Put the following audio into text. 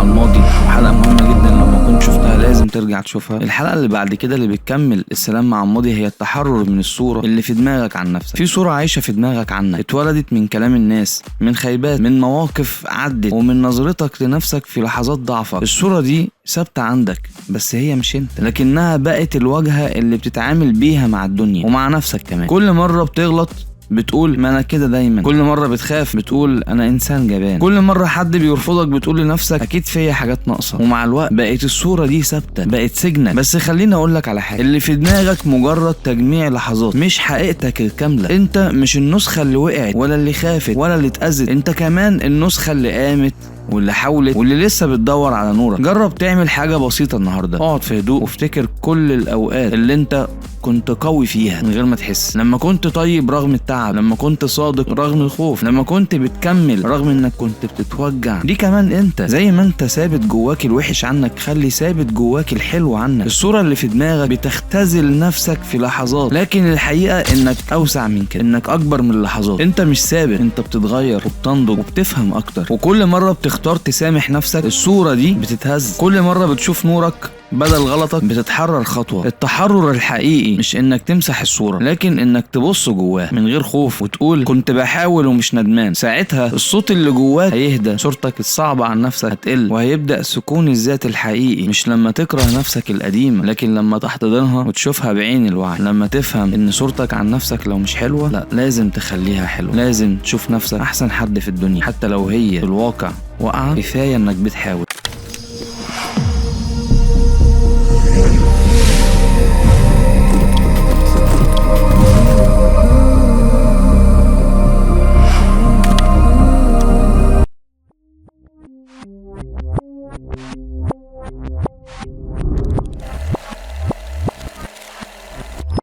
مع الماضي، وحلقة مهمة جدا لو ما كنت شفتها لازم ترجع تشوفها. الحلقة اللي بعد كده اللي بتكمل السلام مع الماضي هي التحرر من الصورة اللي في دماغك عن نفسك. في صورة عايشة في دماغك عنك، اتولدت من كلام الناس، من خيبات، من مواقف عدت، ومن نظرتك لنفسك في لحظات ضعفك. الصورة دي ثابتة عندك بس هي مش انت، لكنها بقت الواجهة اللي بتتعامل بيها مع الدنيا ومع نفسك كمان. كل مرة بتغلط بتقول ما انا كده دايما، كل مرة بتخاف بتقول انا انسان جبان، كل مرة حد بيرفضك بتقول لنفسك اكيد فيا حاجات ناقصة. ومع الوقت بقت الصورة دي ثابتة، بقت سجنك. بس خليني اقولك على حاجة، اللي في دماغك مجرد تجميع لحظات، مش حقيقتك الكاملة. انت مش النسخة اللي وقعت ولا اللي خافت ولا اللي اتأذت، انت كمان النسخة اللي قامت واللي حاولت واللي لسه بتدور على نورك. جرب تعمل حاجة بسيطة النهاردة، اقعد في هدوء وافتكر كل الاوقات اللي انت كنت قوي فيها من غير ما تحس، لما كنت طيب رغم التعب، لما كنت صادق رغم الخوف، لما كنت بتكمل رغم انك كنت بتتوجع. دي كمان انت، زي ما انت ثابت جواك الوحش عنك خلي ثابت جواك الحلو عنك. الصورة اللي في دماغك بتختزل نفسك في لحظات، لكن الحقيقة انك اوسع من كده، انك اكبر من اللحظات. انت مش ثابت، انت بتتغير وبتنضج وبتفهم اكتر، وكل مرة بتختار تسامح نفسك الصورة دي بتتهز. كل مرة بتشوف نورك بدل غلطك بتتحرر خطوة. التحرر الحقيقي مش انك تمسح الصورة، لكن انك تبص جواها من غير خوف وتقول كنت بحاول ومش ندمان. ساعتها الصوت اللي جواك هيهدى، صورتك الصعبة عن نفسك هتقل، وهيبدأ سكون الذات الحقيقي. مش لما تكره نفسك القديمة، لكن لما تحتضنها وتشوفها بعين الوعي. لما تفهم ان صورتك عن نفسك لو مش حلوة، لا لازم تخليها حلوة. لازم تشوف نفسك احسن حد في الدنيا حتى لو هي في الواقع واقعة. كفاية انك بتحاول.